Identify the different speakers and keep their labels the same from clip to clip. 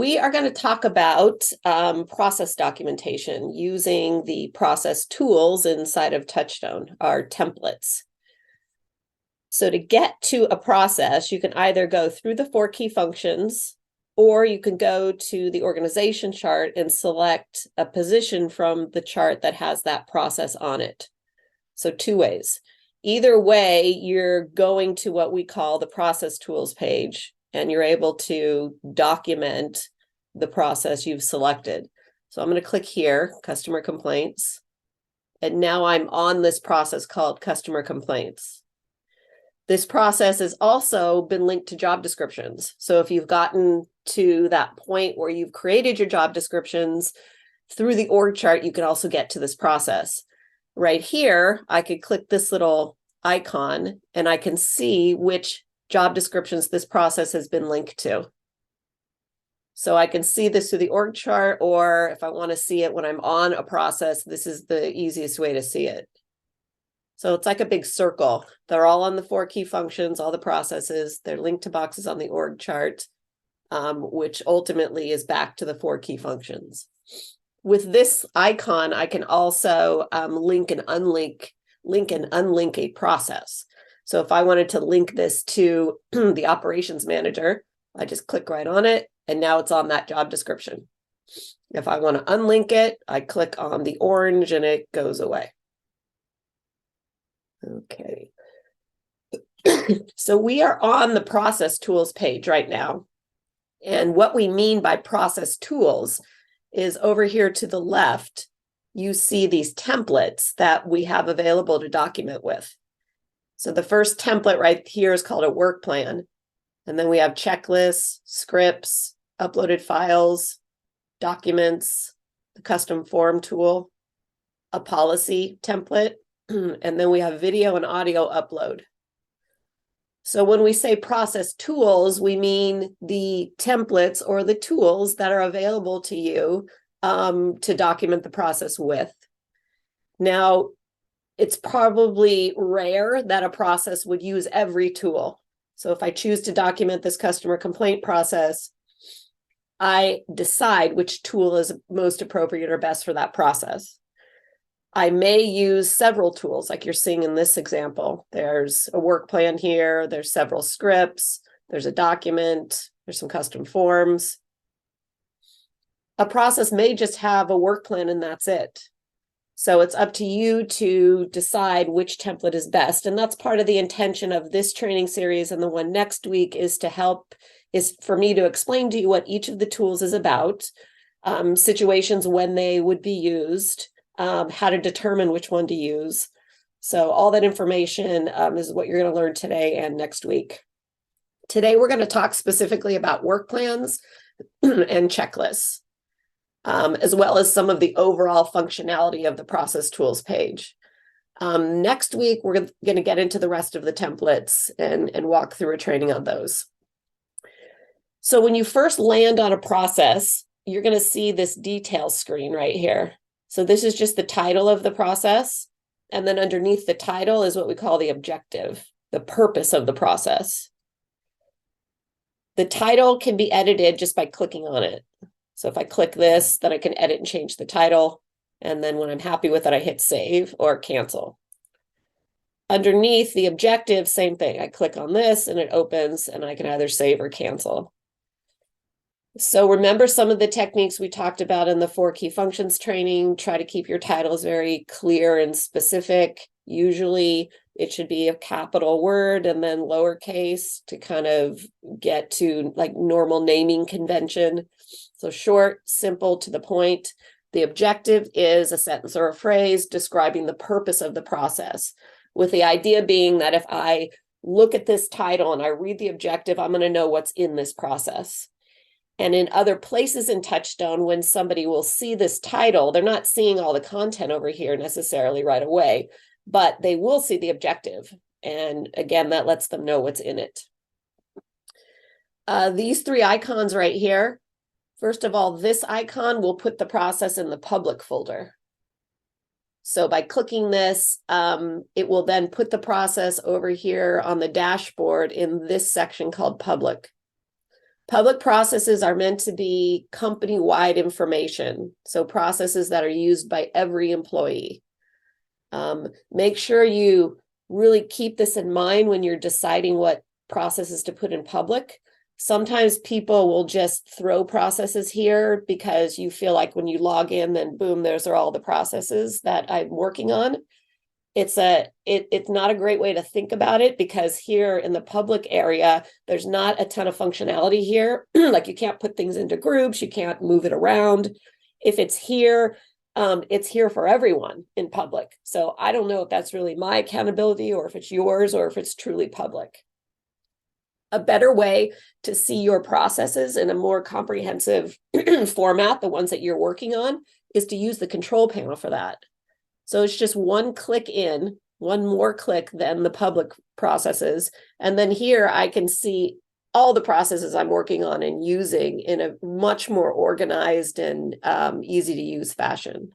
Speaker 1: we are going to talk about process documentation using the process tools inside of TouchStone, our templates. So to get to a process, you can either go through the 4 key functions, or you can go to the organization chart and select a position from the chart that has that process on it. So 2 ways. Either way, you're going to what we call the process tools page, and you're able to document the process you've selected. So I'm going to click here, customer complaints. And now I'm on this process called customer complaints. This process has also been linked to job descriptions. So if you've gotten to that point where you've created your job descriptions through the org chart, you can also get to this process. Right here, I could click this little icon and I can see which job descriptions this process has been linked to. So I can see this through the org chart, or if I want to see it when I'm on a process, this is the easiest way to see it. So it's like a big circle. They're all on the 4 key functions, all the processes. They're linked to boxes on the org chart, which ultimately is back to the 4 key functions. With this icon, I can also link and unlink a process. So if I wanted to link this to the operations manager, I just click right on it, and now it's on that job description. If I want to unlink it, I click on the orange and it goes away. Okay. So we are on the process tools page right now. And what we mean by process tools is over here to the left, you see these templates that we have available to document with. So the first template right here is called a work plan. And then we have checklists, scripts, uploaded files, documents, the custom form tool, a policy template, and then we have video and audio upload. So when we say process tools, we mean the templates or the tools that are available to you to document the process with. Now, it's probably rare that a process would use every tool. So if I choose to document this customer complaint process, I decide which tool is most appropriate or best for that process. I may use several tools like you're seeing in this example. There's a work plan here, there's several scripts, there's a document, there's some custom forms. A process may just have a work plan and that's it. So it's up to you to decide which template is best. And that's part of the intention of this training series, and the one next week is for me to explain to you what each of the tools is about, situations when they would be used, how to determine which one to use. So all that information is what you're going to learn today and next week. Today, we're going to talk specifically about work plans and checklists, as well as some of the overall functionality of the process tools page. Next week, we're going to get into the rest of the templates and walk through a training on those. So when you first land on a process, you're going to see this details screen right here. So this is just the title of the process. And then underneath the title is what we call the objective, the purpose of the process. The title can be edited just by clicking on it. So if I click this, then I can edit and change the title. And then when I'm happy with it, I hit save or cancel. Underneath the objective, same thing. I click on this and it opens and I can either save or cancel. So remember some of the techniques we talked about in the 4 key functions training. Try to keep your titles very clear and specific. Usually it should be a capital word and then lowercase to kind of get to like normal naming convention. So short, simple, to the point. The objective is a sentence or a phrase describing the purpose of the process, with the idea being that if I look at this title and I read the objective, I'm going to know what's in this process. And in other places in TouchStone, when somebody will see this title, they're not seeing all the content over here necessarily right away, but they will see the objective. And again, that lets them know what's in it. These 3 icons right here, first of all, this icon will put the process in the public folder. So by clicking this, it will then put the process over here on the dashboard in this section called public. Public processes are meant to be company-wide information, so processes that are used by every employee. Make sure you really keep this in mind when you're deciding what processes to put in public. Sometimes people will just throw processes here because you feel like when you log in, then boom, those are all the processes that I'm working on. It's not a great way to think about it, because here in the public area, there's not a ton of functionality here. Like you can't put things into groups, you can't move it around. If it's here for everyone in public. So I don't know if that's really my accountability or if it's yours or if it's truly public. A better way to see your processes in a more comprehensive format, the ones that you're working on, is to use the control panel for that. So it's just one click in, one more click than the public processes. And then here I can see all the processes I'm working on and using in a much more organized and easy to use fashion.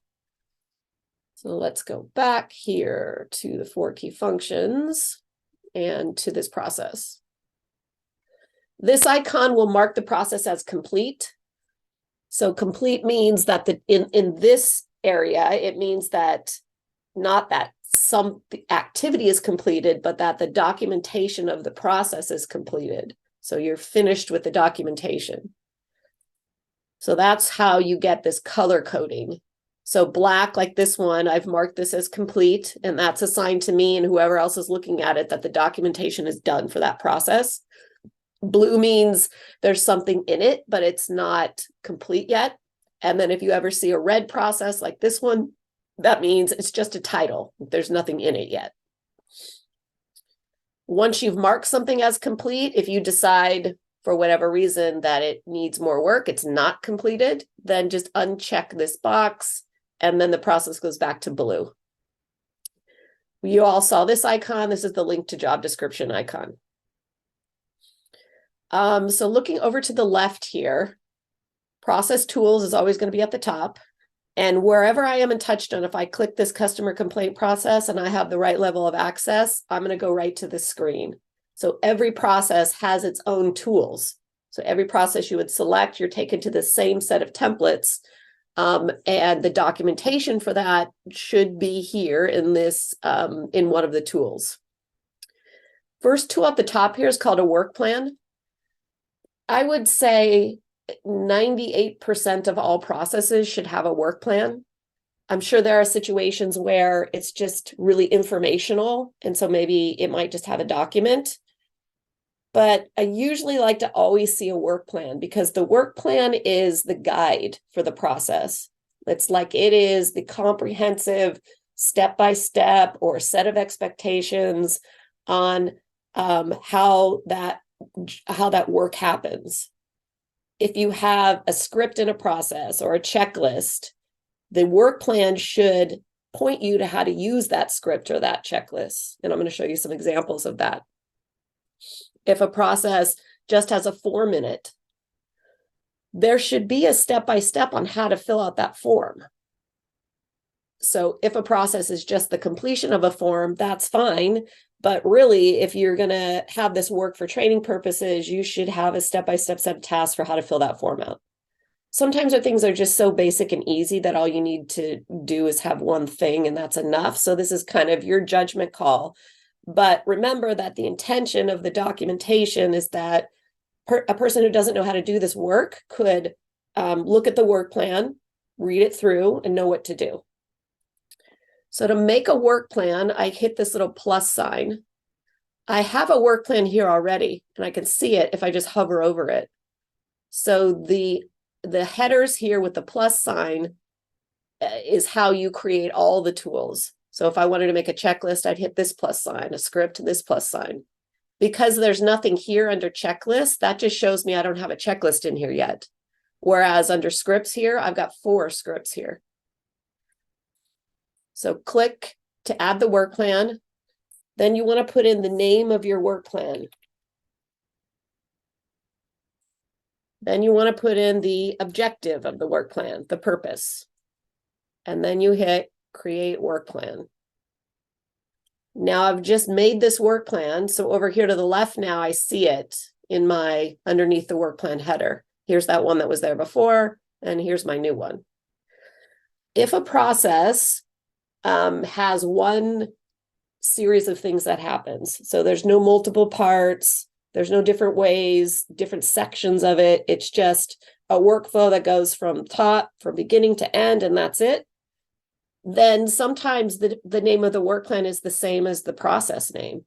Speaker 1: So let's go back here to the 4 key functions and to this process. This icon will mark the process as complete. So complete means that in this area, it means that not that some activity is completed, but that the documentation of the process is completed. So you're finished with the documentation. So that's how you get this color coding. So black, like this one, I've marked this as complete, and that's assigned to me and whoever else is looking at it, that the documentation is done for that process. Blue means there's something in it, but it's not complete yet. And then if you ever see a red process like this one, that means it's just a title. There's nothing in it yet. Once you've marked something as complete, if you decide for whatever reason that it needs more work, it's not completed, then just uncheck this box, and then the process goes back to blue. You all saw this icon. This is the link to job description icon. So looking over to the left here, process tools is always going to be at the top. And wherever I am in TouchStone, if I click this customer complaint process and I have the right level of access, I'm going to go right to the screen. So every process has its own tools. So every process you would select, you're taken to the same set of templates. And the documentation for that should be here in this, in one of the tools. First tool at the top here is called a work plan. I would say 98% of all processes should have a work plan. I'm sure there are situations where it's just really informational, and so maybe it might just have a document. But I usually like to always see a work plan, because the work plan is the guide for the process. It's like it is the comprehensive step-by-step or set of expectations on how that work happens. If you have a script in a process or a checklist, the work plan should point you to how to use that script or that checklist. And I'm going to show you some examples of that. If a process just has a form in it, there should be a step-by-step on how to fill out that form. So if a process is just the completion of a form, that's fine. But really, if you're going to have this work for training purposes, you should have a step-by-step set of tasks for how to fill that form out. Sometimes things are just so basic and easy that all you need to do is have one thing and that's enough. So this is kind of your judgment call. But remember that the intention of the documentation is that a person who doesn't know how to do this work could look at the work plan, read it through, and know what to do. So to make a work plan, I hit this little plus sign. I have a work plan here already, and I can see it if I just hover over it. So the headers here with the plus sign is how you create all the tools. So if I wanted to make a checklist, I'd hit this plus sign, a script, this plus sign. Because there's nothing here under checklist, that just shows me I don't have a checklist in here yet. Whereas under scripts here, I've got 4 scripts here. So click to add the work plan. Then you want to put in the name of your work plan. Then you want to put in the objective of the work plan, the purpose. And then you hit create work plan. Now I've just made this work plan. So over here to the left now, I see it. in my underneath the work plan header. Here's that one that was there before, and here's my new one. If a process has one series of things that happens, so there's no multiple parts, there's no different ways, different sections of it, it's just a workflow that goes from beginning to end, and that's it, then sometimes the name of the work plan is the same as the process name.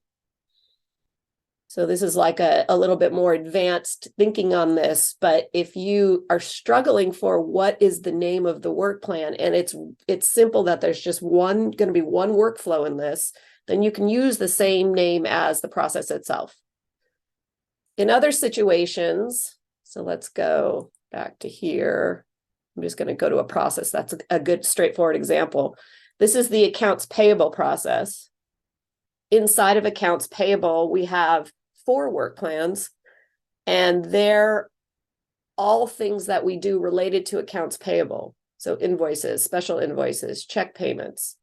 Speaker 1: So this is like a little bit more advanced thinking on this, but if you are struggling for what is the name of the work plan, and it's simple that there's just going to be one workflow in this, then you can use the same name as the process itself. In other situations, so let's go back to here. I'm just going to go to a process. That's a good straightforward example. This is the accounts payable process. Inside of accounts payable, we have 4 work plans, and they're all things that we do related to accounts payable. So invoices, special invoices, check payments.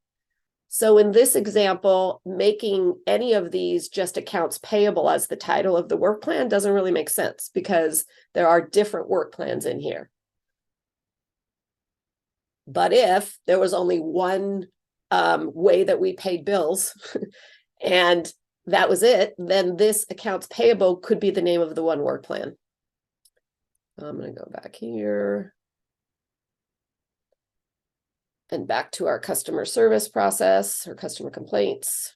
Speaker 1: So in this example, making any of these just accounts payable as the title of the work plan doesn't really make sense because there are different work plans in here. But if there was only one way that we paid bills and that was it, then this accounts payable could be the name of the one work plan. I'm going to go back here and back to our customer service process or customer complaints.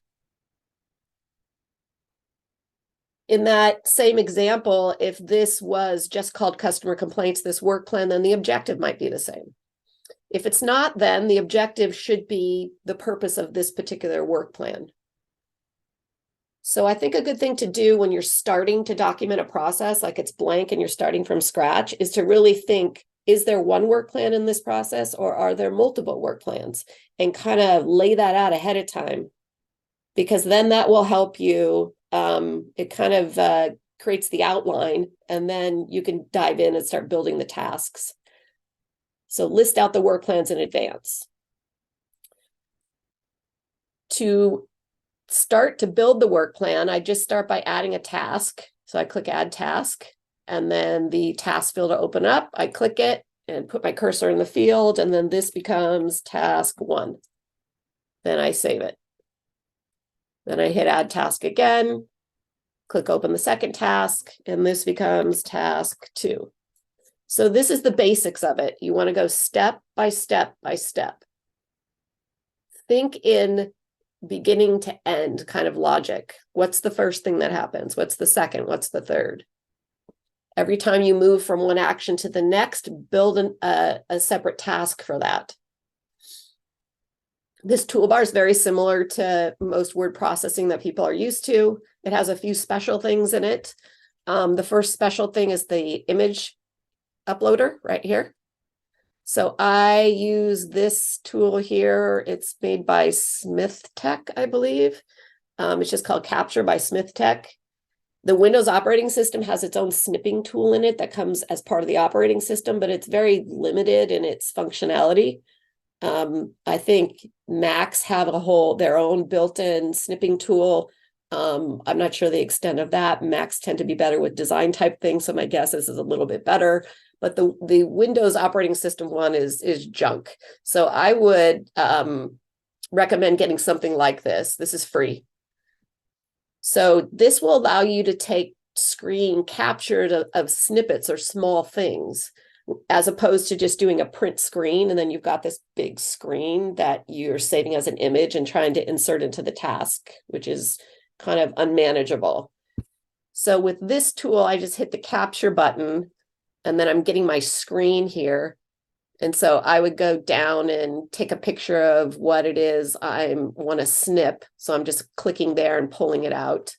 Speaker 1: In that same example, if this was just called customer complaints, this work plan, then the objective might be the same. If it's not, then the objective should be the purpose of this particular work plan. So I think a good thing to do when you're starting to document a process, like it's blank and you're starting from scratch, is to really think, is there one work plan in this process or are there multiple work plans? And kind of lay that out ahead of time, because then that will help you. It kind of creates the outline, and then you can dive in and start building the tasks. So list out the work plans in advance. To start to build the work plan, I just start by adding a task. So I click Add Task, and then the task field will open up. I click it and put my cursor in the field, and then this becomes task 1. Then I save it. Then I hit Add Task again, click Open the second task, and this becomes task 2. So this is the basics of it. You want to go step by step by step. Think in beginning to end kind of logic. What's the first thing that happens? What's the second? What's the third? Every time you move from one action to the next, build a separate task for that. This toolbar is very similar to most word processing that people are used to. It has a few special things in it. The first special thing is the image uploader right here. So I use this tool here. It's made by Smith Tech, I believe. It's just called Capture by Smith Tech. The Windows operating system has its own snipping tool in it that comes as part of the operating system, but it's very limited in its functionality. I think Macs have their own built-in snipping tool. I'm not sure the extent of that. Macs tend to be better with design type things, so my guess is a little bit better. But the Windows operating system one is junk. So I would recommend getting something like this. This is free. So this will allow you to take screen captured of snippets or small things, as opposed to just doing a print screen. And then you've got this big screen that you're saving as an image and trying to insert into the task, which is kind of unmanageable. So with this tool, I just hit the capture button, and then I'm getting my screen here. And so I would go down and take a picture of what it is I want to snip. So I'm just clicking there and pulling it out.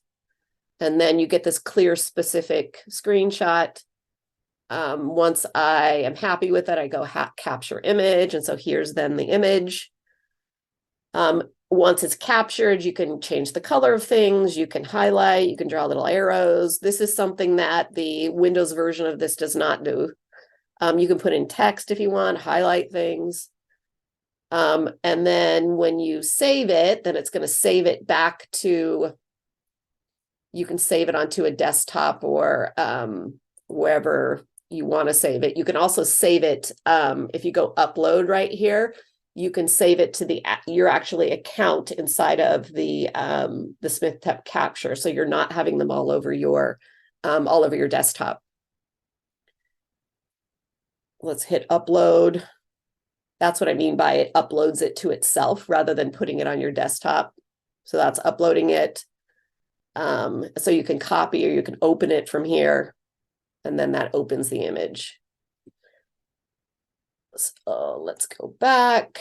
Speaker 1: And then you get this clear, specific screenshot. Once I am happy with it, I go capture image. And so here's then the image. Once it's captured, you can change the color of things, you can highlight, you can draw little arrows. This is something that the Windows version of this does not do. You can put in text if you want, highlight things. And then when you save it, then it's going to save it back to you can save it onto a desktop or wherever you want to save it. You can also save it if you go upload right here. You can save it to your actually account inside of the Smith Tech Capture, so you're not having them all over your desktop. Let's hit upload. That's what I mean by it uploads it to itself rather than putting it on your desktop. So that's uploading it. So you can copy or you can open it from here, and then that opens the image. So let's go back.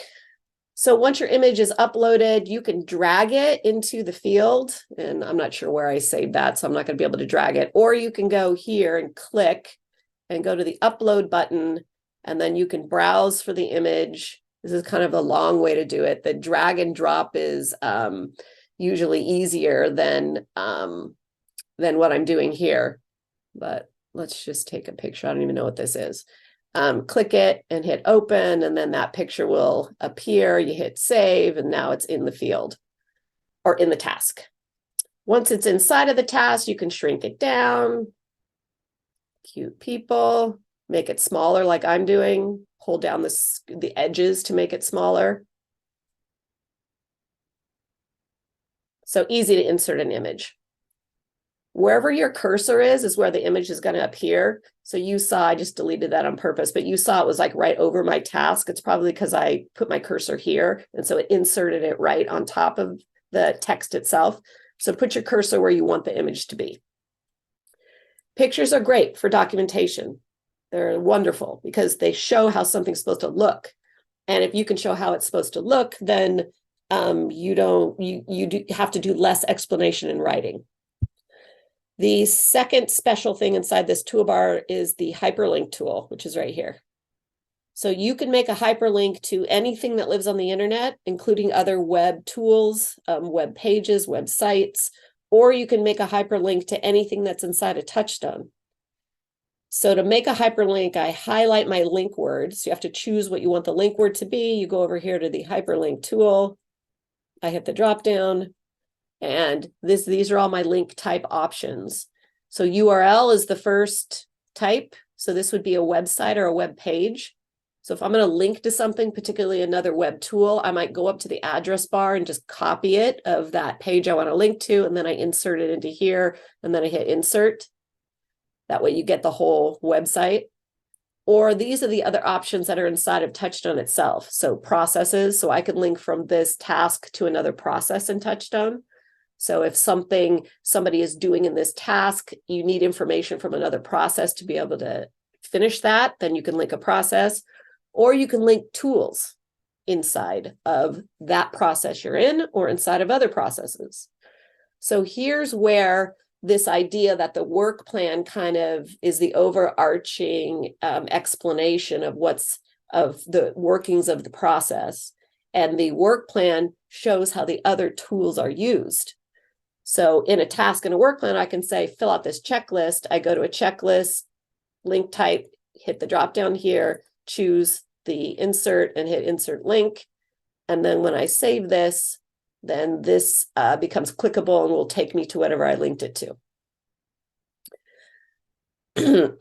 Speaker 1: So once your image is uploaded, you can drag it into the field, and I'm not sure where I saved that, so I'm not going to be able to drag it. Or you can go here and click and go to the upload button, and then you can browse for the image. This is kind of a long way to do it. The drag and drop is usually easier than what I'm doing here. But let's just take a picture. I don't even know what this is. Click it and hit open, and then that picture will appear. You hit save, and now it's in the field or in the task. Once it's inside of the task, you can shrink it down. Cute people. Make it smaller like I'm doing. Hold down the edges to make it smaller. So easy to insert an image. Wherever your cursor is where the image is going to appear. So you saw, I just deleted that on purpose, but you saw it was like right over my task. It's probably because I put my cursor here, and so it inserted it right on top of the text itself. So put your cursor where you want the image to be. Pictures are great for documentation. They're wonderful because they show how something's supposed to look. And if you can show how it's supposed to look, then you do have to do less explanation in writing. The second special thing inside this toolbar is the hyperlink tool, which is right here. So you can make a hyperlink to anything that lives on the internet, including other web tools, web pages, websites, or you can make a hyperlink to anything that's inside a TouchStone. So to make a hyperlink, I highlight my link word. So you have to choose what you want the link word to be. You go over here to the hyperlink tool. I hit the drop down, and these are all my link type options. So URL is the first type. So this would be a website or a web page. So if I'm going to link to something, particularly another web tool, I might go up to the address bar and just copy it of that page I want to link to, and then I insert it into here, and then I hit insert. That way you get the whole website. Or these are the other options that are inside of TouchStone itself. So processes, so I can link from this task to another process in TouchStone. So if somebody is doing in this task, you need information from another process to be able to finish that, then you can link a process, or you can link tools inside of that process you're in or inside of other processes. So here's where this idea that the work plan kind of is the overarching explanation of the workings of the process, and the work plan shows how the other tools are used. So in a task in a work plan, I can say, fill out this checklist. I go to a checklist, link type, hit the drop down here, choose the insert and hit insert link. And then when I save this, then this becomes clickable and will take me to whatever I linked it to.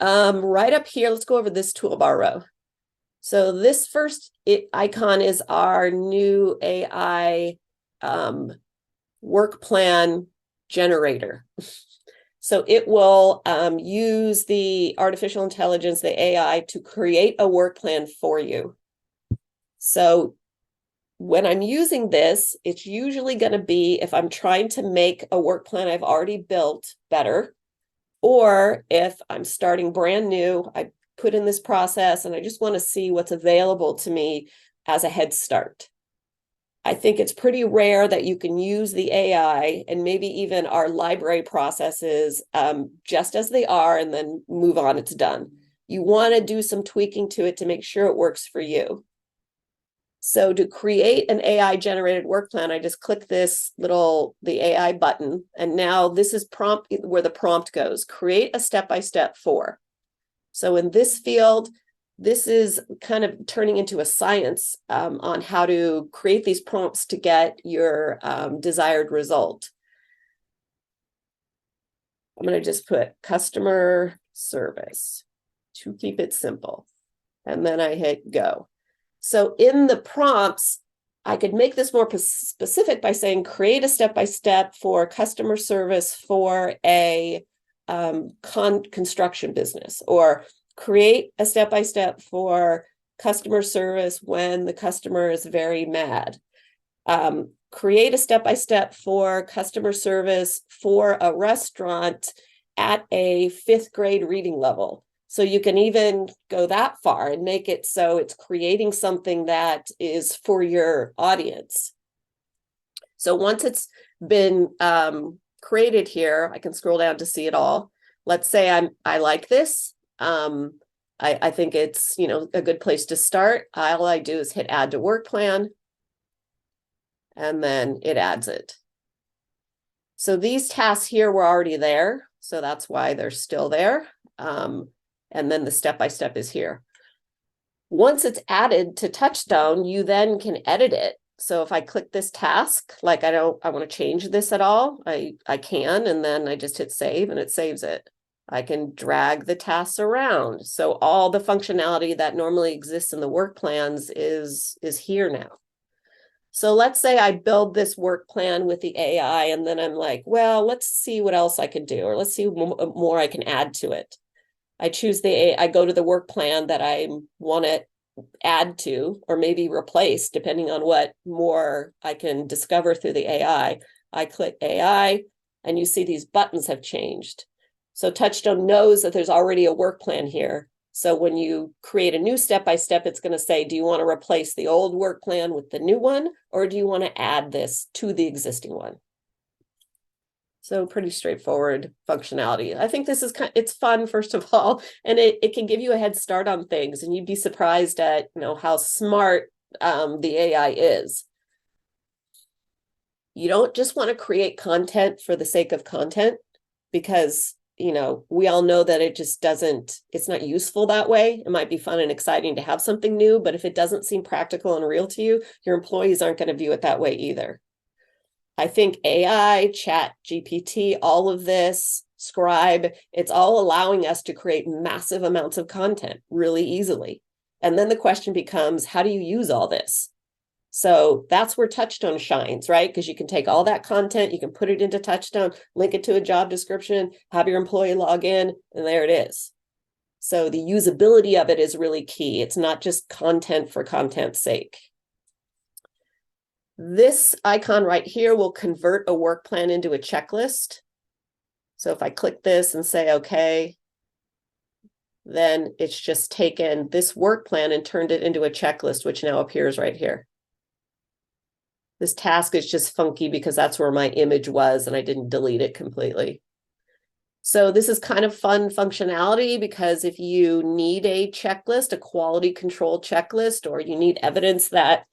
Speaker 1: Right up here, let's go over this toolbar row. So this first icon is our new AI Workplan Generator. So it will use the artificial intelligence, the AI, to create a work plan for you. So when I'm using this, it's usually going to be if I'm trying to make a work plan I've already built better, or if I'm starting brand new, I put in this process and I just want to see what's available to me as a head start. I think it's pretty rare that you can use the AI and maybe even our library processes just as they are and then move on, it's done. You want to do some tweaking to it to make sure it works for you. So to create an AI generated work plan, I just click the AI button, and now this is where the prompt goes. Create a step-by-step for. So in this field, this is kind of turning into a science on how to create these prompts to get your desired result. I'm going to just put customer service to keep it simple. And then I hit go. So in the prompts, I could make this more specific by saying create a step-by-step for customer service for a construction business, or create a step-by-step for customer service when the customer is very mad. Create a step-by-step for customer service for a restaurant at a 5th grade reading level. So you can even go that far and make it so it's creating something that is for your audience. So once it's been created here, I can scroll down to see it all. Let's say I like this. I think it's, you know, a good place to start. All I do is hit add to work plan, and then it adds it. So these tasks here were already there, so that's why they're still there. And then the step-by-step is here. Once it's added to TouchStone, you then can edit it. So if I click this task, like I want to change this at all, I can, and then I just hit save and it saves it. I can drag the tasks around. So all the functionality that normally exists in the work plans is here now. So let's say I build this work plan with the AI, and then I'm like, well, let's see what else I can do, or let's see what more I can add to it. I choose I go to the work plan that I want to add to, or maybe replace, depending on what more I can discover through the AI. I click AI, and you see these buttons have changed. So TouchStone knows that there's already a work plan here. So when you create a new step-by-step, it's going to say, do you want to replace the old work plan with the new one, or do you want to add this to the existing one? So pretty straightforward functionality. I think this is it's fun, first of all, and it can give you a head start on things, and you'd be surprised at, you know, how smart the AI is. You don't just want to create content for the sake of content, because, you know, we all know that it just doesn't, it's not useful that way. It might be fun and exciting to have something new, but if it doesn't seem practical and real to you, your employees aren't going to view it that way either. I think AI, Chat GPT, all of this, Scribe, it's all allowing us to create massive amounts of content really easily. And then the question becomes, how do you use all this? So that's where TouchStone shines, right? Because you can take all that content, you can put it into TouchStone, link it to a job description, have your employee log in, and there it is. So the usability of it is really key. It's not just content for content's sake. This icon right here will convert a work plan into a checklist. So if I click this and say, okay, then it's just taken this work plan and turned it into a checklist, which now appears right here. This task is just funky because that's where my image was and I didn't delete it completely. So this is kind of fun functionality, because if you need a checklist, a quality control checklist, or you need evidence that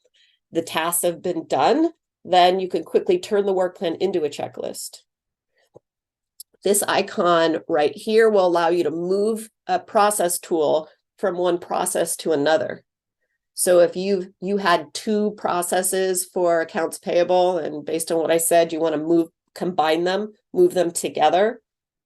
Speaker 1: the tasks have been done, then you can quickly turn the work plan into a checklist. This icon right here will allow you to move a process tool from one process to another. So if you had 2 processes for accounts payable, and based on what I said, you want to combine them, move them together.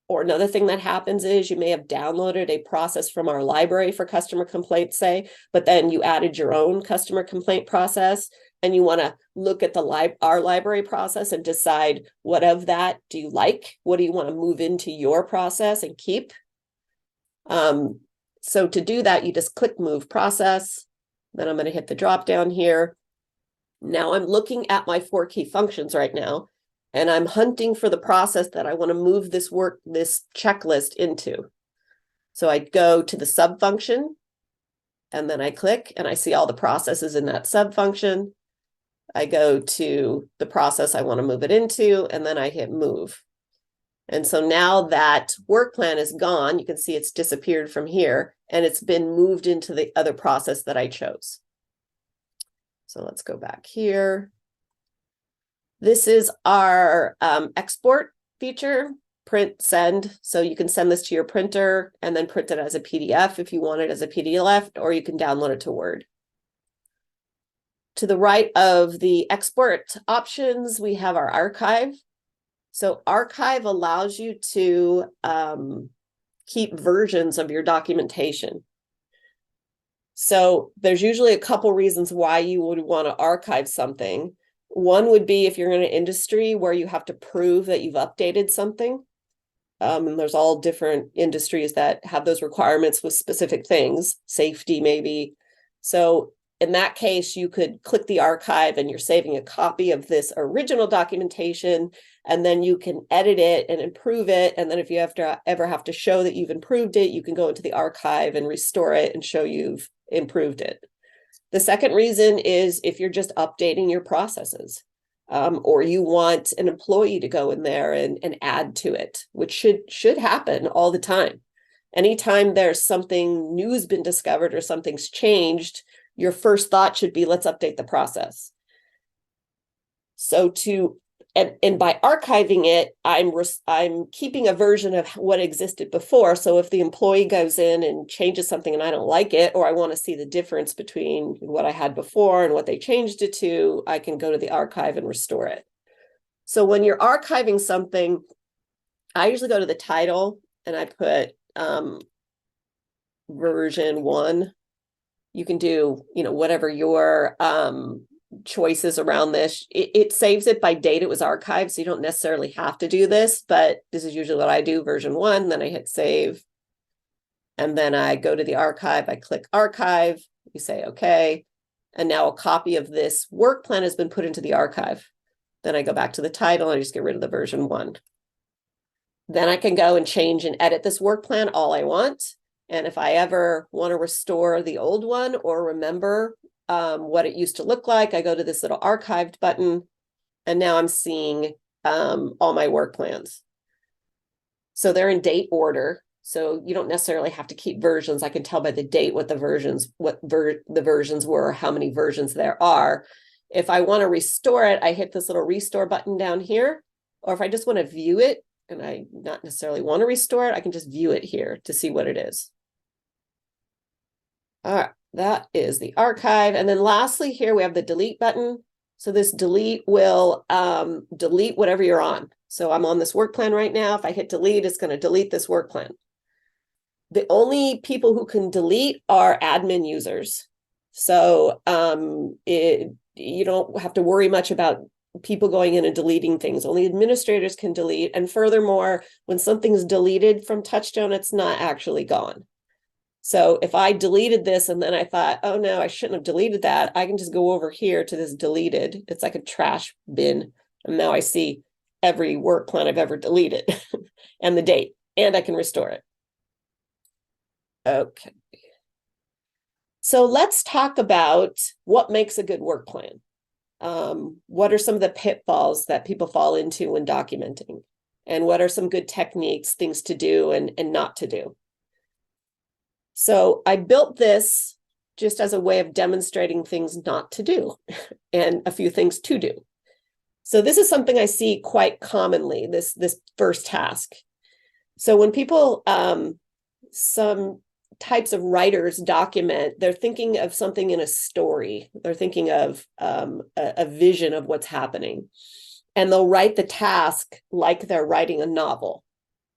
Speaker 1: Or another thing that happens is you may have downloaded a process from our library for customer complaints, say, but then you added your own customer complaint process, and you want to look at our library process and decide, what of that do you like? What do you want to move into your process and keep? So to do that, you just click Move Process. Then I'm going to hit the drop down here. Now I'm looking at my 4 key functions right now, and I'm hunting for the process that I want to move this checklist into. So I go to the sub function, and then I click, and I see all the processes in that sub function. I go to the process I want to move it into, and then I hit move. And so now that work plan is gone, you can see it's disappeared from here, and it's been moved into the other process that I chose. So let's go back here. This is our export feature, print, send. So you can send this to your printer and then print it as a PDF if you want it as a PDF, or you can download it to Word. To the right of the export options, we have our archive. So archive allows you to keep versions of your documentation. So there's usually a couple reasons why you would want to archive something. One would be if you're in an industry where you have to prove that you've updated something. And there's all different industries that have those requirements with specific things, safety maybe. So in that case, you could click the archive and you're saving a copy of this original documentation, and then you can edit it and improve it. And then if you ever have to show that you've improved it, you can go into the archive and restore it and show you've improved it. The second reason is if you're just updating your processes. Or you want an employee to go in there and add to it, which should happen all the time. Anytime there's something new has been discovered or something's changed, your first thought should be, let's update the process. So and by archiving it, I'm keeping a version of what existed before. So if the employee goes in and changes something and I don't like it, or I want to see the difference between what I had before and what they changed it to, I can go to the archive and restore it. So when you're archiving something, I usually go to the title and I put version 1. You can do, whatever your choices around this. It saves it by date it was archived, so you don't necessarily have to do this, but this is usually what I do, version 1, then I hit save, and then I go to the archive, I click archive, you say okay, and now a copy of this work plan has been put into the archive. Then I go back to the title and I just get rid of the version 1. Then I can go and change and edit this work plan all I want, and if I ever want to restore the old one or remember what it used to look like, I go to this little archived button, and now I'm seeing all my work plans. So they're in date order. So you don't necessarily have to keep versions. I can tell by the date what the versions were, how many versions there are. If I want to restore it, I hit this little restore button down here. Or if I just want to view it and I not necessarily want to restore it, I can just view it here to see what it is. All right. That is the archive. And then lastly, here we have the delete button. So this delete will delete whatever you're on. So I'm on this work plan right now. If I hit delete, it's going to delete this work plan. The only people who can delete are admin users. So you don't have to worry much about people going in and deleting things. Only administrators can delete. And furthermore, when something's deleted from TouchStone, it's not actually gone. So if I deleted this and then I thought, oh no, I shouldn't have deleted that, I can just go over here to this deleted. It's like a trash bin. And now I see every work plan I've ever deleted and the date, and I can restore it. Okay. So let's talk about what makes a good work plan. What are some of the pitfalls that people fall into when documenting? And what are some good techniques, things to do and not to do? So I built this just as a way of demonstrating things not to do and a few things to do. So this is something I see quite commonly, this first task. So when people, some types of writers document, they're thinking of something in a story. They're thinking of a vision of what's happening. And they'll write the task like they're writing a novel.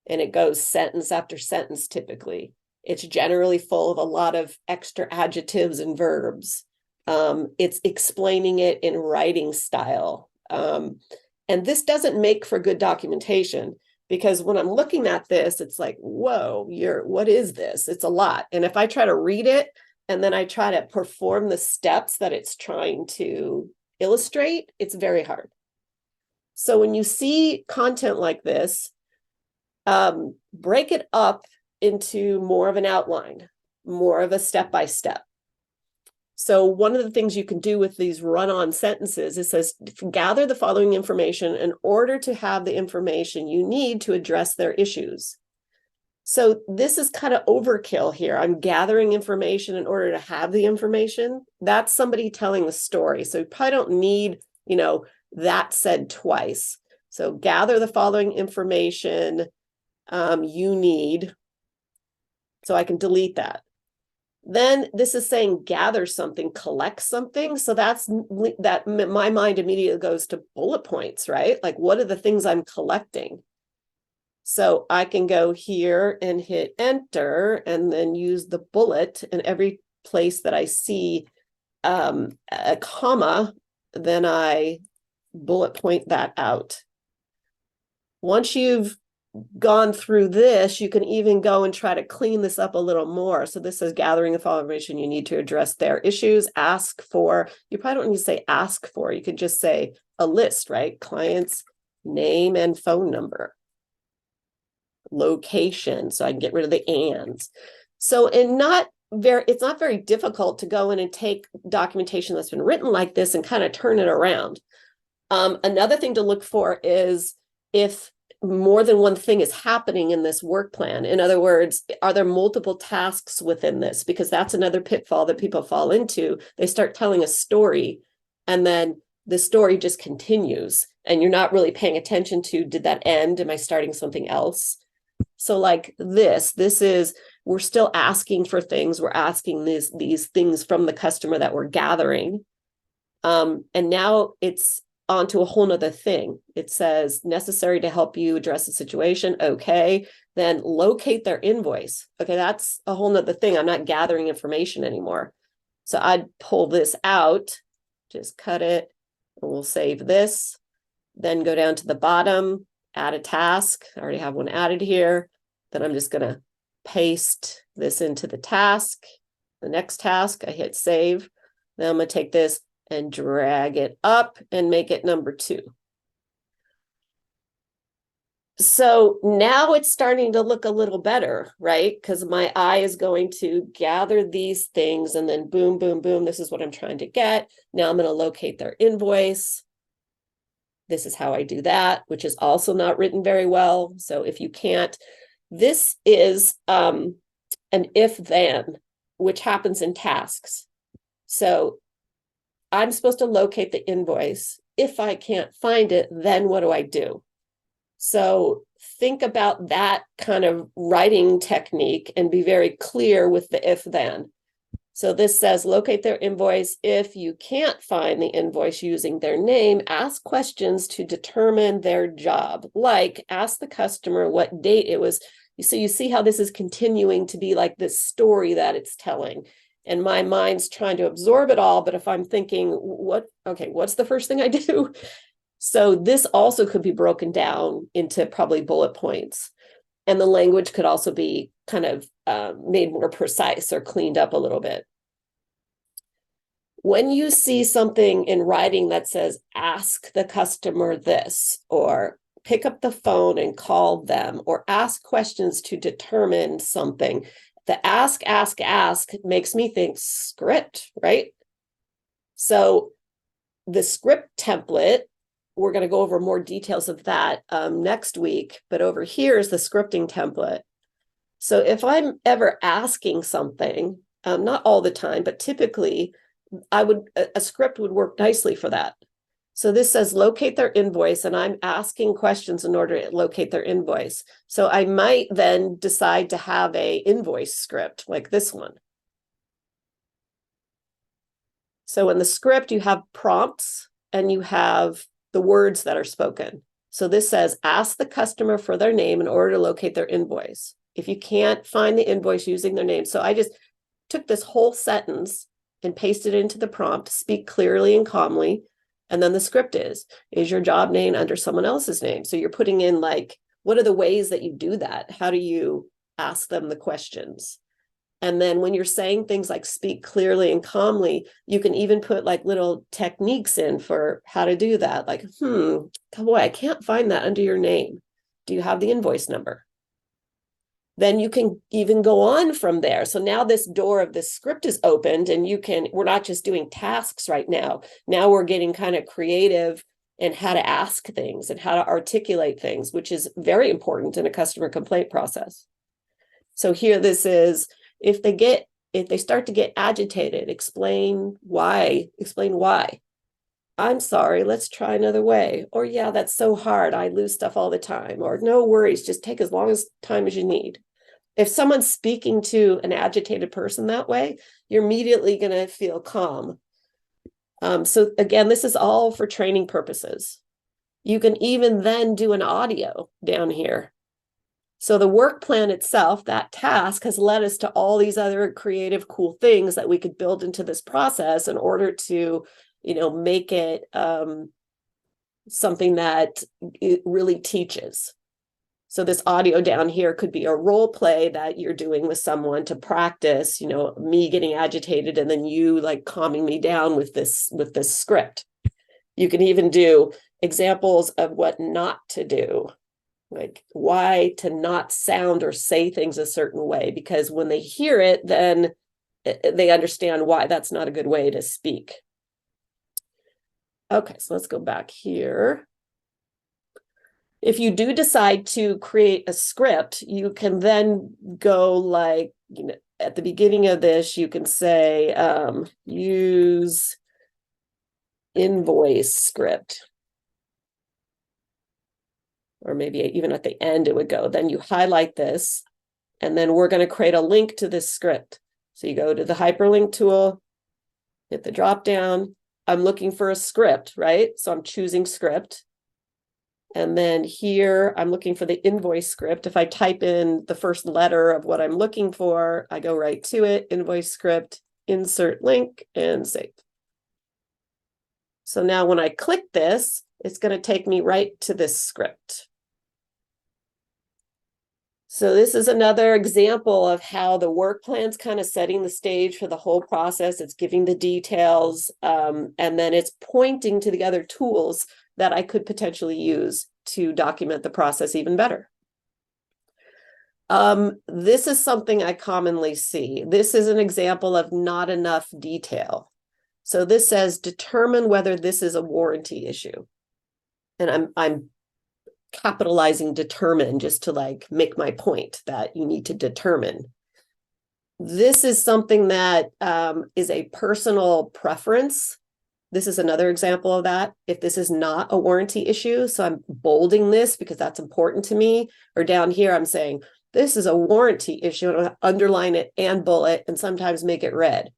Speaker 1: And it goes sentence after sentence typically. It's generally full of a lot of extra adjectives and verbs. It's explaining it in writing style. And this doesn't make for good documentation, because when I'm looking at this, it's like, whoa, what is this? It's a lot. And if I try to read it and then I try to perform the steps that it's trying to illustrate, it's very hard. So when you see content like this, break it up into more of an outline, more of a step-by-step. So one of the things you can do with these run-on sentences, it says, gather the following information in order to have the information you need to address their issues. So this is kind of overkill here. I'm gathering information in order to have the information. That's somebody telling the story. So you probably don't need, that said twice. So gather the following information you need. So I can delete that. Then this is saying gather something, collect something. So that my mind immediately goes to bullet points, right? Like, what are the things I'm collecting? So I can go here and hit enter and then use the bullet, and every place that I see a comma, then I bullet point that out. Once you've gone through this, you can even go and try to clean this up a little more. So this says gathering the following information you need to address their issues, ask for, you probably don't need to say ask for, you could just say a list, right? Client's name and phone number, location, so I can get rid of the ands. So it's not very difficult to go in and take documentation that's been written like this and kind of turn it around. Another thing to look for is if more than one thing is happening in this work plan. In other words, are there multiple tasks within this? Because that's another pitfall that people fall into. They start telling a story, and then the story just continues, and you're not really paying attention to, did that end? Am I starting something else? So like this is, we're still asking for things. We're asking these things from the customer that we're gathering. And now it's onto a whole nother thing. It says necessary to help you address the situation. Okay. Then locate their invoice. Okay. That's a whole nother thing. I'm not gathering information anymore. So I'd pull this out, just cut it, and we'll save this. Then go down to the bottom, add a task. I already have one added here. Then I'm just going to paste this into the task. The next task, I hit save. Then I'm going to take this and drag it up and make it number 2. So now it's starting to look a little better, right? Because my eye is going to gather these things and then boom, boom, boom. This is what I'm trying to get. Now I'm going to locate their invoice. This is how I do that, which is also not written very well. So if you can't, this is an if-then, which happens in tasks. So I'm supposed to locate the invoice. If I can't find it, then what do I do? So think about that kind of writing technique and be very clear with the if-then. So this says locate their invoice. If you can't find the invoice using their name, ask questions to determine their job. Like ask the customer what date it was. So you see how this is continuing to be like this story that it's telling. And my mind's trying to absorb it all. But if I'm thinking, what's the first thing I do? So this also could be broken down into probably bullet points. And the language could also be kind of made more precise or cleaned up a little bit. When you see something in writing that says, ask the customer this, or pick up the phone and call them, or ask questions to determine something, the ask makes me think script, right? So the script template, we're going to go over more details of that next week, but over here is the scripting template. So if I'm ever asking something, not all the time, but typically a script would work nicely for that. So this says locate their invoice, and I'm asking questions in order to locate their invoice. So I might then decide to have a invoice script like this one. So in the script, you have prompts and you have the words that are spoken. So this says ask the customer for their name in order to locate their invoice. If you can't find the invoice using their name. So I just took this whole sentence and pasted it into the prompt, speak clearly and calmly. And then the script is your job name under someone else's name? So you're putting in like, what are the ways that you do that? How do you ask them the questions? And then when you're saying things like speak clearly and calmly, you can even put like little techniques in for how to do that. Like, boy, I can't find that under your name. Do you have the invoice number? Then you can even go on from there. So now this door of this script is opened, and we're not just doing tasks right now. Now we're getting kind of creative in how to ask things and how to articulate things, which is very important in a customer complaint process. So here this is, if they start to get agitated, explain why. I'm sorry, let's try another way. Or yeah, that's so hard. I lose stuff all the time. Or no worries, just take as long as time as you need. If someone's speaking to an agitated person that way, you're immediately going to feel calm. So again, this is all for training purposes. You can even then do an audio down here. So the work plan itself, that task, has led us to all these other creative, cool things that we could build into this process in order to, make it something that it really teaches. So this audio down here could be a role play that you're doing with someone to practice, me getting agitated and then you like calming me down with this script. You can even do examples of what not to do, like why to not sound or say things a certain way, because when they hear it, then they understand why that's not a good way to speak. Okay, so let's go back here. If you do decide to create a script, you can then go like, at the beginning of this, you can say, use invoice script. Or maybe even at the end it would go. Then you highlight this, and then we're going to create a link to this script. So you go to the hyperlink tool, hit the drop down. I'm looking for a script, right? So I'm choosing script. And then here I'm looking for the invoice script. If I type in the first letter of what I'm looking for, I go right to it, invoice script, insert link, and save. So now when I click this, it's going to take me right to this script. So this is another example of how the work plan's kind of setting the stage for the whole process. It's giving the details, and then it's pointing to the other tools that I could potentially use to document the process even better. This is something I commonly see. This is an example of not enough detail. So this says, determine whether this is a warranty issue. And I'm capitalizing determine just to like make my point that you need to determine. This is something that is a personal preference. This is another example of that. If this is not a warranty issue, so I'm bolding this because that's important to me, or down here I'm saying, this is a warranty issue, and I'll underline it and bullet and sometimes make it red.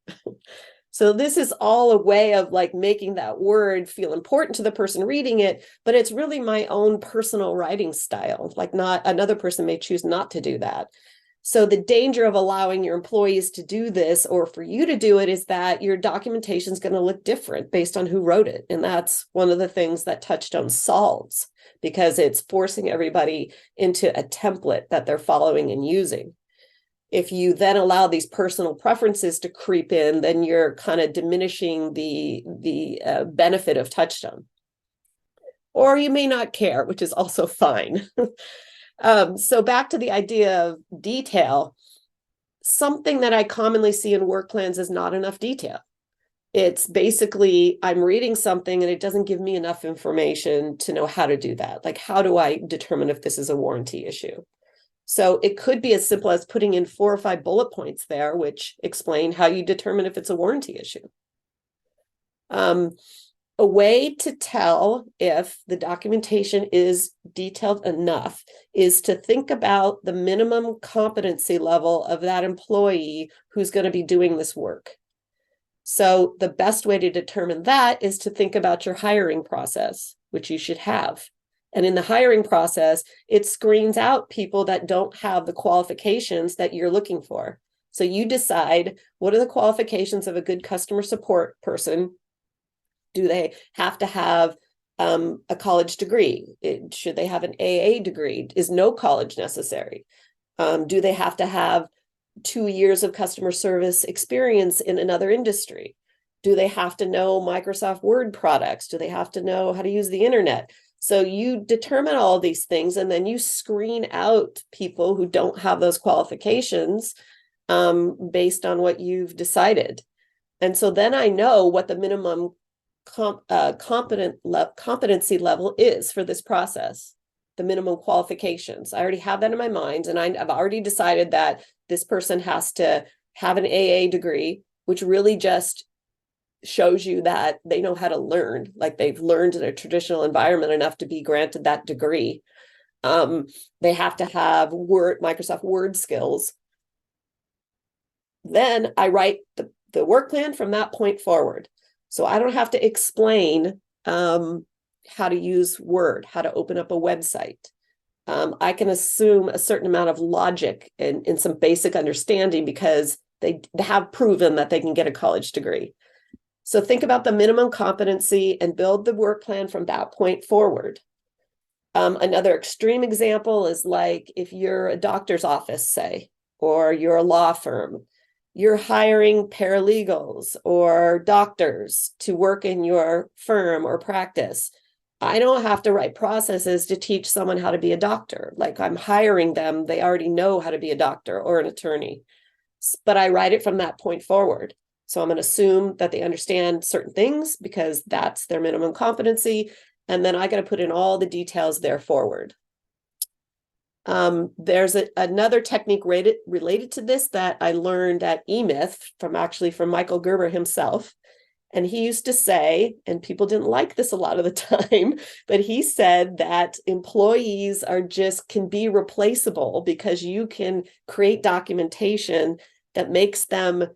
Speaker 1: So this is all a way of like making that word feel important to the person reading it, but it's really my own personal writing style. Like not another person may choose not to do that. So the danger of allowing your employees to do this or for you to do it is that your documentation is going to look different based on who wrote it. And that's one of the things that TouchStone solves, because it's forcing everybody into a template that they're following and using. If you then allow these personal preferences to creep in, then you're kind of diminishing the benefit of TouchStone. Or you may not care, which is also fine. So back to the idea of detail, something that I commonly see in work plans is not enough detail. It's basically, I'm reading something and it doesn't give me enough information to know how to do that. Like, how do I determine if this is a warranty issue? So it could be as simple as putting in 4 or 5 bullet points there, which explain how you determine if it's a warranty issue. A way to tell if the documentation is detailed enough is to think about the minimum competency level of that employee who's going to be doing this work. So the best way to determine that is to think about your hiring process, which you should have. And in the hiring process, it screens out people that don't have the qualifications that you're looking for. So you decide, what are the qualifications of a good customer support person? Do they have to have a college degree? Should they have an AA degree? Is no college necessary? Do they have to have 2 years of customer service experience in another industry? Do they have to know Microsoft Word products? Do they have to know how to use the internet? So you determine all these things, and then you screen out people who don't have those qualifications based on what you've decided. And so then I know what the minimum competency level is for this process, the minimum qualifications. I already have that in my mind, and I've already decided that this person has to have an AA degree, which really just shows you that they know how to learn, like they've learned in a traditional environment enough to be granted that degree. They have to have Microsoft Word skills. Then I write the work plan from that point forward. So I don't have to explain how to use Word, how to open up a website. I can assume a certain amount of logic and some basic understanding because they have proven that they can get a college degree. So think about the minimum competency and build the work plan from that point forward. Another extreme example is like if you're a doctor's office, say, or you're a law firm, you're hiring paralegals or doctors to work in your firm or practice. I don't have to write processes to teach someone how to be a doctor. Like I'm hiring them, they already know how to be a doctor or an attorney, but I write it from that point forward. So I'm going to assume that they understand certain things because that's their minimum competency. And then I got to put in all the details there forward. There's another technique related to this that I learned at eMyth from Michael Gerber himself. And he used to say, and people didn't like this a lot of the time, but he said that employees can be replaceable because you can create documentation that makes them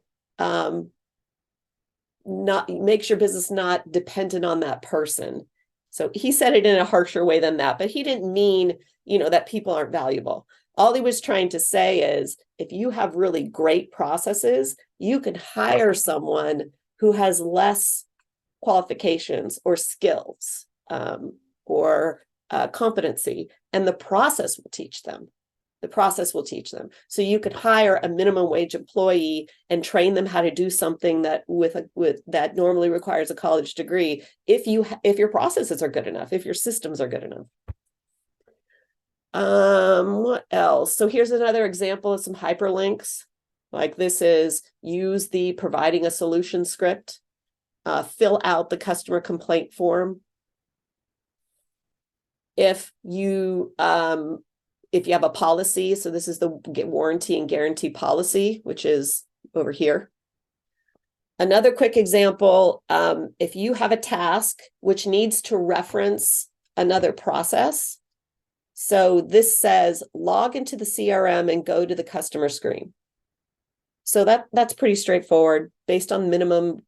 Speaker 1: makes your business not dependent on that person. So he said it in a harsher way than that, but he didn't mean, that people aren't valuable. All he was trying to say is if you have really great processes, you can hire someone who has less qualifications or skills or competency, and the process will teach them. The process will teach them. So you could hire a minimum wage employee and train them how to do something that that normally requires a college degree if your processes are good enough, if your systems are good enough. What else? So here's another example of some hyperlinks. Like this is use the providing a solution script, fill out the customer complaint form. If you have a policy, so this is the warranty and guarantee policy, which is over here. Another quick example, if you have a task which needs to reference another process, so this says log into the CRM and go to the customer screen. So that's pretty straightforward based on minimum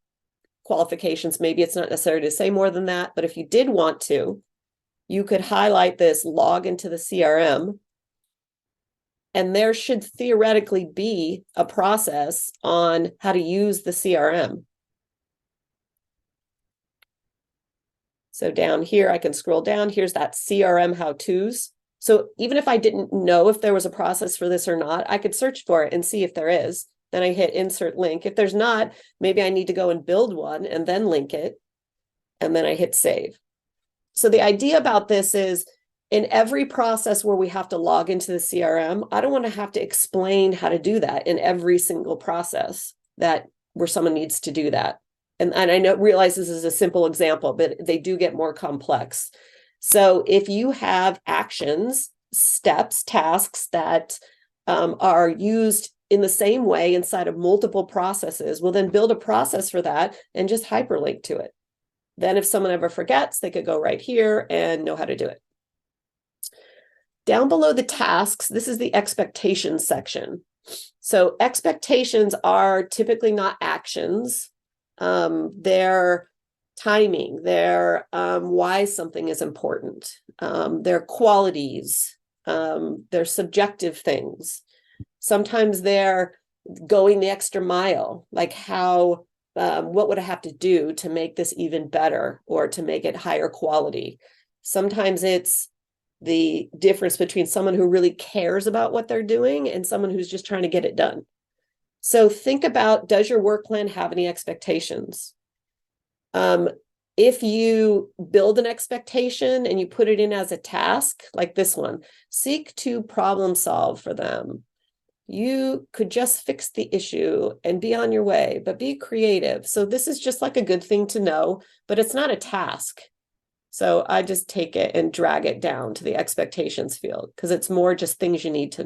Speaker 1: qualifications. Maybe it's not necessary to say more than that, but if you did want to, you could highlight this log into the CRM, and there should theoretically be a process on how to use the CRM. So down here, I can scroll down. Here's that CRM how-tos. So even if I didn't know if there was a process for this or not, I could search for it and see if there is. Then I hit insert link. If there's not, maybe I need to go and build one and then link it. And then I hit save. So the idea about this is in every process where we have to log into the CRM, I don't want to have to explain how to do that in every single process where someone needs to do that. And I realize this is a simple example, but they do get more complex. So if you have actions, steps, tasks that are used in the same way inside of multiple processes, well, then build a process for that and just hyperlink to it. Then if someone ever forgets, they could go right here and know how to do it. Down below the tasks, this is the expectations section. So expectations are typically not actions. They're timing, they're why something is important, they're qualities, they're subjective things. Sometimes they're going the extra mile, like what would I have to do to make this even better or to make it higher quality? Sometimes it's the difference between someone who really cares about what they're doing and someone who's just trying to get it done. So think about, does your work plan have any expectations? If you build an expectation and you put it in as a task, like this one, seek to problem solve for them. You could just fix the issue and be on your way, but be creative. So this is just like a good thing to know, but it's not a task. So I just take it and drag it down to the expectations field because it's more just things you need to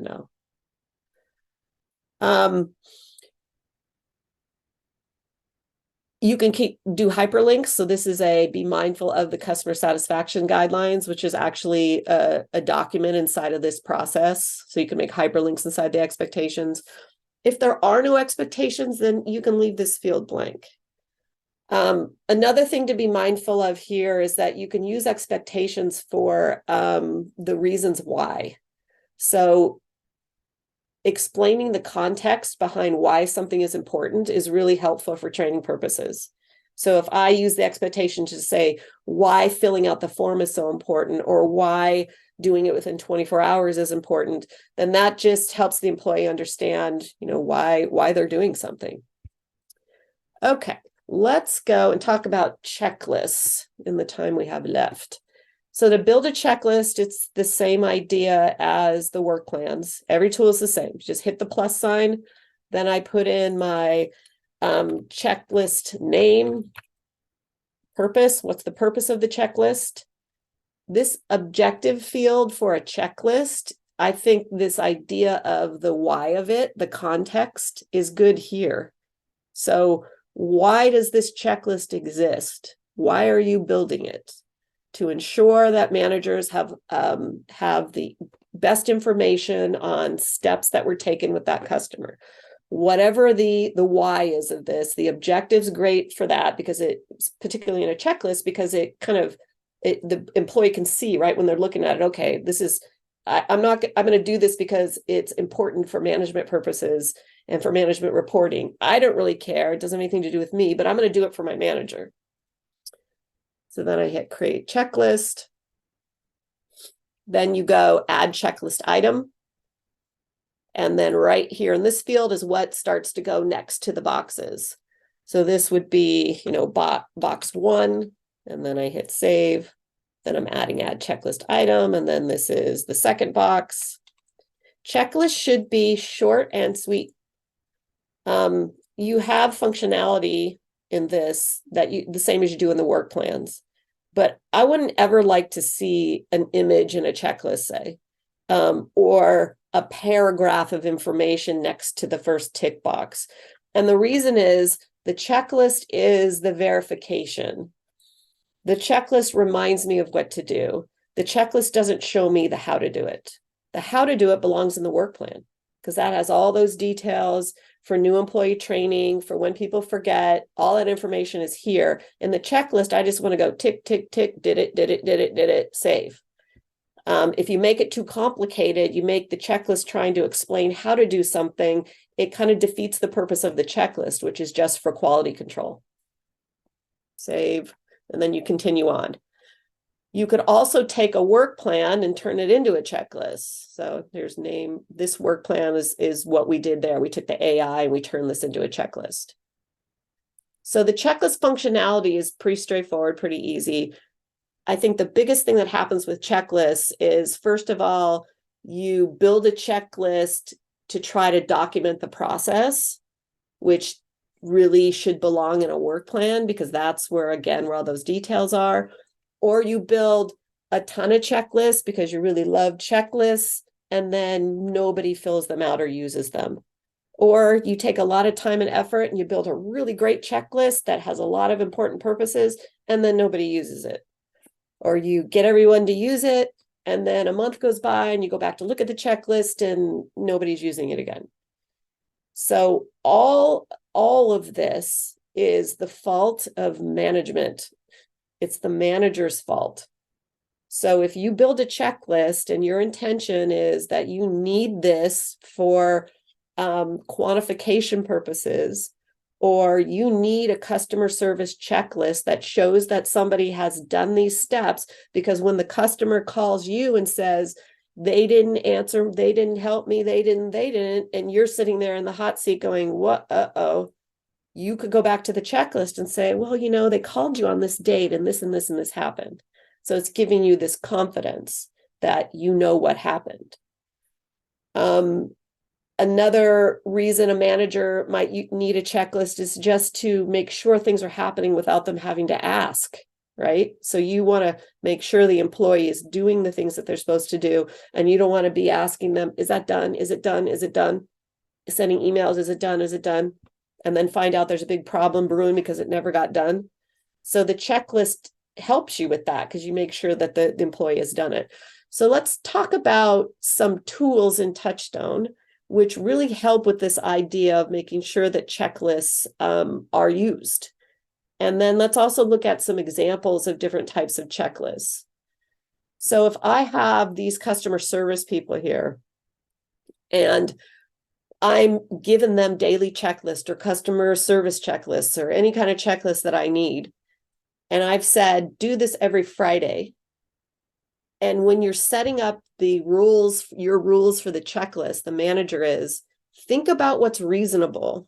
Speaker 1: know. You can do hyperlinks. So this is be mindful of the customer satisfaction guidelines, which is actually a document inside of this process. So you can make hyperlinks inside the expectations. If there are no expectations, then you can leave this field blank. Another thing to be mindful of here is that you can use expectations for the reasons why. So explaining the context behind why something is important is really helpful for training purposes. So if I use the expectation to say why filling out the form is so important, or why doing it within 24 hours is important, then that just helps the employee understand, why they're doing something. Okay, let's go and talk about checklists in the time we have left. So to build a checklist, it's the same idea as the work plans. Every tool is the same. Just hit the plus sign. Then I put in my checklist name, purpose. What's the purpose of the checklist? This objective field for a checklist, I think this idea of the why of it, the context, is good here. So why does this checklist exist? Why are you building it? To ensure that managers have the best information on steps that were taken with that customer. Whatever the why is of this, the objective's great for that, because it's particularly in a checklist, because it kind of the employee can see, right, when they're looking at it, okay, this is I'm going to do this because it's important for management purposes and for management reporting. I don't really care. It doesn't have anything to do with me, but I'm going to do it for my manager. So then I hit create checklist. Then you go add checklist item. And then right here in this field is what starts to go next to the boxes. So this would be, box 1, and then I hit save. Then I'm adding add checklist item, and then this is the second box. Checklist should be short and sweet. You have functionality in this that the same as you do in the work plans. But I wouldn't ever like to see an image in a checklist, say, or a paragraph of information next to the first tick box. And the reason is the checklist is the verification. The checklist reminds me of what to do. The checklist doesn't show me the how to do it. The how to do it belongs in the work plan, because that has all those details for new employee training, for when people forget. All that information is here. In the checklist, I just want to go tick, tick, tick, did it, save. If you make it too complicated, you make the checklist trying to explain how to do something, it kind of defeats the purpose of the checklist, which is just for quality control. Save, and then you continue on. You could also take a work plan and turn it into a checklist. So there's name. This work plan is what we did there. We took the AI and we turned this into a checklist. So the checklist functionality is pretty straightforward, pretty easy. I think the biggest thing that happens with checklists is, first of all, you build a checklist to try to document the process, which really should belong in a work plan, because that's where, again, where all those details are. Or you build a ton of checklists because you really love checklists, and then nobody fills them out or uses them. Or you take a lot of time and effort and you build a really great checklist that has a lot of important purposes, and then nobody uses it. Or you get everyone to use it, and then a month goes by and you go back to look at the checklist and nobody's using it again. So all of this is the fault of management. It's the manager's fault. So if you build a checklist and your intention is that you need this for quantification purposes, or you need a customer service checklist that shows that somebody has done these steps, because when the customer calls you and says, they didn't answer, they didn't help me, they didn't, and you're sitting there in the hot seat going, what, you could go back to the checklist and say, well, they called you on this date and this and this and this happened. So it's giving you this confidence that you know what happened. Another reason a manager might need a checklist is just to make sure things are happening without them having to ask, right? So you want to make sure the employee is doing the things that they're supposed to do, and you don't want to be asking them, is that done? Is it done? Is it done? Sending emails, is it done? Is it done? and then find out there's a big problem brewing because it never got done. So the checklist helps you with that because you make sure that the employee has done it. So let's talk about some tools in TouchStone which really help with this idea of making sure that checklists are used. And then let's also look at some examples of different types of checklists. So if I have these customer service people here and I'm giving them daily checklist or customer service checklists or any kind of checklist that I need, and I've said, do this every Friday. And when you're setting up the rules, your rules for the checklist, the manager is, think about what's reasonable.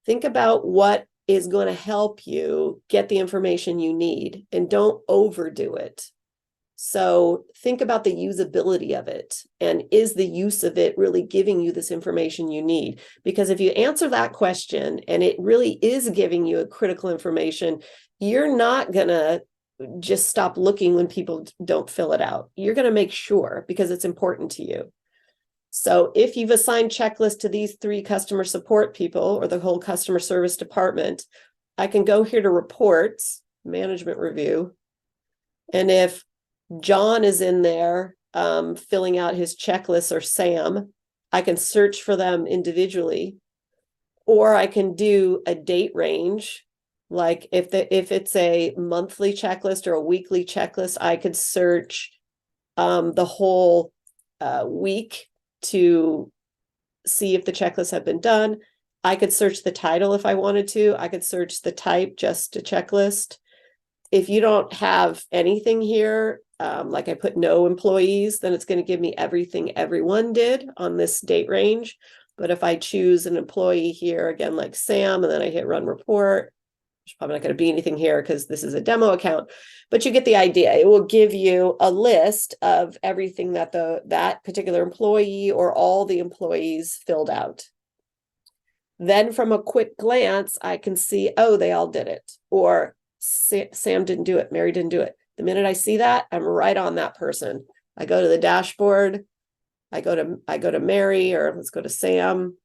Speaker 1: Think about what is going to help you get the information you need and don't overdo it. So think about the usability of it. And is the use of it really giving you this information you need? Because if you answer that question and it really is giving you a critical information, you're not going to just stop looking when people don't fill it out. You're going to make sure because it's important to you. So if you've assigned checklists to these 3 customer support people or the whole customer service department, I can go here to reports, management review. And if John is in there filling out his checklist, or Sam, I can search for them individually, or I can do a date range. Like if it's a monthly checklist or a weekly checklist, I could search the whole week to see if the checklists have been done. I could search the title if I wanted to. I could search the type, just a checklist. If you don't have anything here, like I put no employees, then it's going to give me everything everyone did on this date range. But if I choose an employee here, again, like Sam, and then I hit run report, there's probably not going to be anything here because this is a demo account, but you get the idea. It will give you a list of everything that that particular employee or all the employees filled out. Then from a quick glance, I can see, oh, they all did it, or Sam didn't do it, Mary didn't do it. The minute I see that, I'm right on that person. I go to the dashboard, I go to Mary, or let's go to Sam.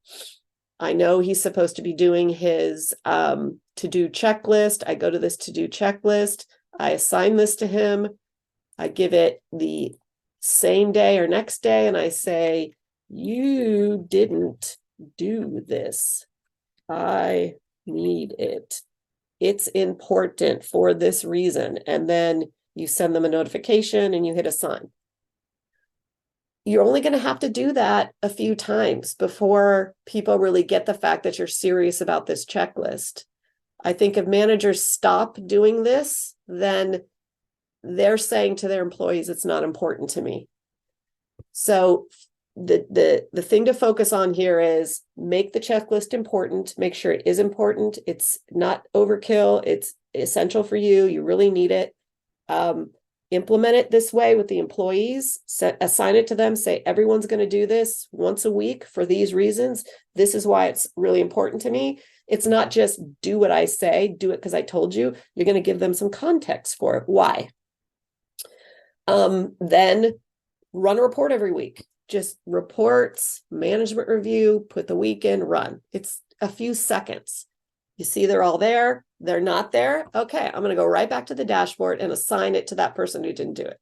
Speaker 1: I know he's supposed to be doing his to-do checklist. I go to this to-do checklist. I assign this to him. I give it the same day or next day, and I say, you didn't do this. I need it. It's important for this reason. And then you send them a notification and you hit assign. You're only going to have to do that a few times before people really get the fact that you're serious about this checklist. I think if managers stop doing this, then they're saying to their employees, it's not important to me. So the thing to focus on here is make the checklist important, make sure it is important. It's not overkill. It's essential for you. You really need it. Implement it this way with the employees, assign it to them, say, everyone's going to do this once a week for these reasons. This is why it's really important to me. It's not just do what I say, do it because I told you. You're going to give them some context for it. Why? Then run a report every week. Just reports, management review, put the week in, run. It's a few seconds. You see they're all there. They're not there. Okay, I'm going to go right back to the dashboard and assign it to that person who didn't do it.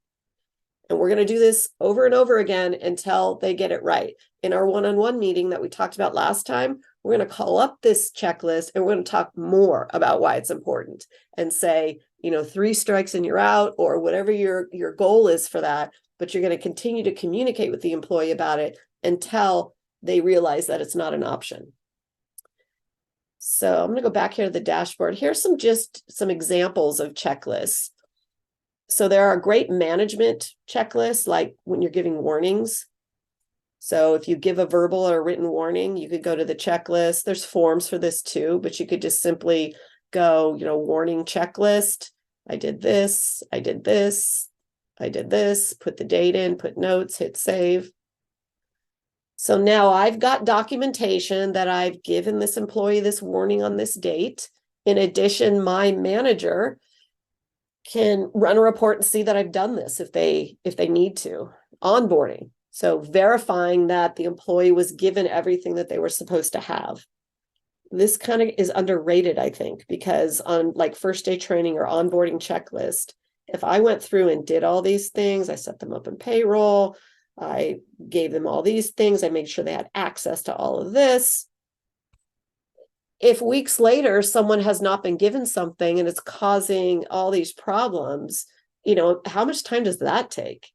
Speaker 1: And we're going to do this over and over again until they get it right. In our one-on-one meeting that we talked about last time, we're going to call up this checklist and we're going to talk more about why it's important and say, 3 strikes and you're out, or whatever your goal is for that. But you're going to continue to communicate with the employee about it until they realize that it's not an option. So I'm going to go back here to the dashboard. Here's some examples of checklists. So there are great management checklists, like when you're giving warnings. So if you give a verbal or a written warning, you could go to the checklist. There's forms for this too, but you could just simply go, warning checklist. I did this, I did this, I did this, put the date in, put notes, hit save. So now I've got documentation that I've given this employee this warning on this date. In addition, my manager can run a report and see that I've done this if they need to. Onboarding. So verifying that the employee was given everything that they were supposed to have. this kind of is underrated, I think, because on like first day training or onboarding checklist, if I went through and did all these things, I set them up in payroll, I gave them all these things, I made sure they had access to all of this. If weeks later someone has not been given something and it's causing all these problems, how much time does that take?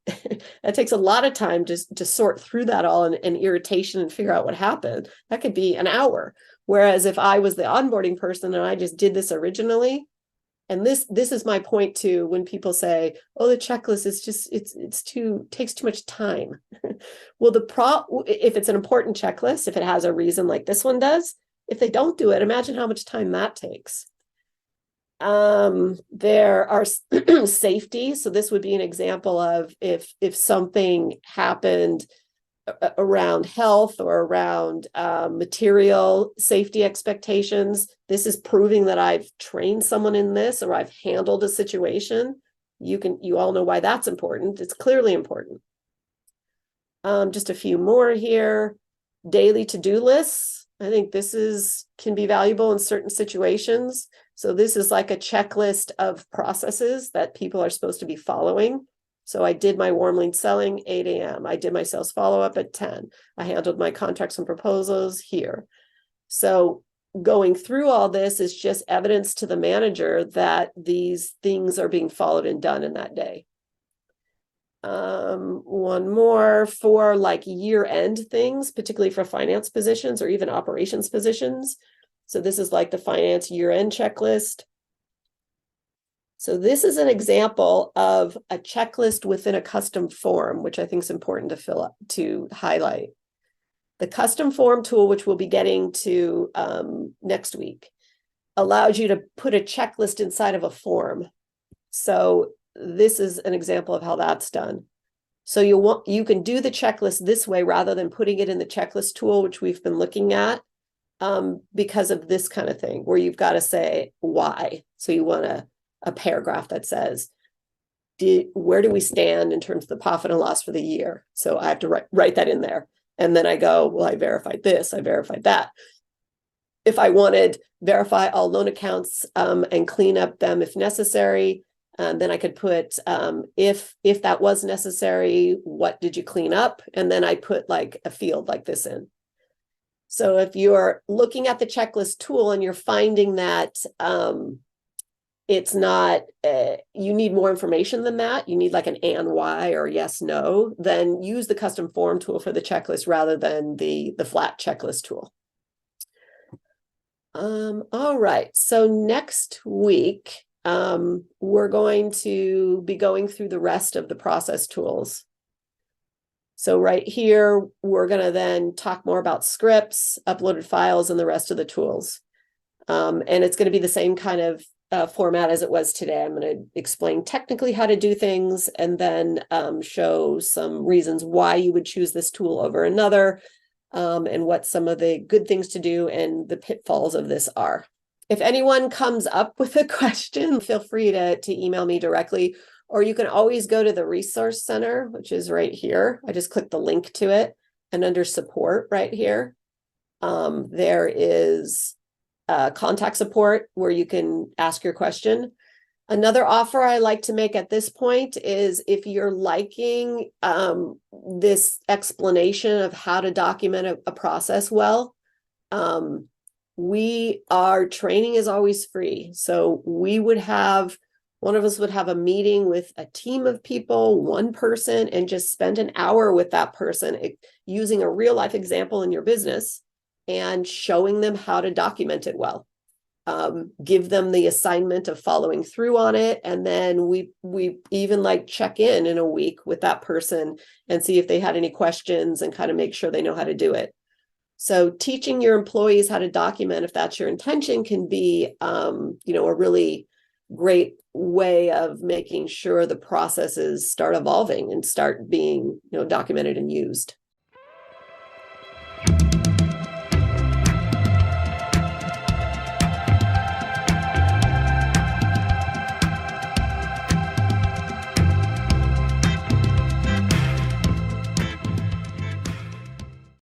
Speaker 1: That takes a lot of time to sort through that all and irritation and figure out what happened. That could be an hour. Whereas if I was the onboarding person and I just did this originally, and this is my point too, when people say, oh, the checklist is just, takes too much time. Well, if it's an important checklist, if it has a reason like this one does, if they don't do it, imagine how much time that takes. There are safety. So this would be an example of if something happened around health or around material safety expectations. This is proving that I've trained someone in this or I've handled a situation. You all know why that's important. It's clearly important. Just a few more here. Daily to-do lists. I think this can be valuable in certain situations. So this is like a checklist of processes that people are supposed to be following. So I did my warm lead selling 8 a.m. I did my sales follow-up at 10. I handled my contracts and proposals here. So going through all this is just evidence to the manager that these things are being followed and done in that day. One more for like year-end things, particularly for finance positions or even operations positions. So this is like the finance year-end checklist. So this is an example of a checklist within a custom form, which I think is important to highlight. The custom form tool, which we'll be getting to next week, allows you to put a checklist inside of a form. So this is an example of how that's done. So you can do the checklist this way rather than putting it in the checklist tool, which we've been looking at, because of this kind of thing, where you've got to say why. So you want a paragraph that says, where do we stand in terms of the profit and loss for the year? So I have to write that in there. And then I go, well, I verified this, I verified that. If I wanted verify all loan accounts and clean up them if necessary, then I could put, if that was necessary, what did you clean up? And then I put like a field like this in. So if you're looking at the checklist tool and you're finding that it's not, you need more information than that, you need like an and why or yes, no, then use the custom form tool for the checklist rather than the flat checklist tool. All right, so next week, we're going to be going through the rest of the process tools. So right here, we're going to then talk more about scripts, uploaded files, and the rest of the tools. And it's going to be the same kind of format as it was today. I'm going to explain technically how to do things and then show some reasons why you would choose this tool over another, and what some of the good things to do and the pitfalls of this are. If anyone comes up with a question, feel free to email me directly, or you can always go to the Resource Center, which is right here. I just clicked the link to it, and under support right here, there is contact support where you can ask your question. Another offer I like to make at this point is if you're liking this explanation of how to document a process well, our training is always free. So one of us would have a meeting with a team of people, one person, and just spend an hour with that person using a real life example in your business and showing them how to document it well. Give them the assignment of following through on it. And then we even like check in a week with that person and see if they had any questions and kind of make sure they know how to do it. So teaching your employees how to document, if that's your intention, can be, a really great way of making sure the processes start evolving and start being, documented and used.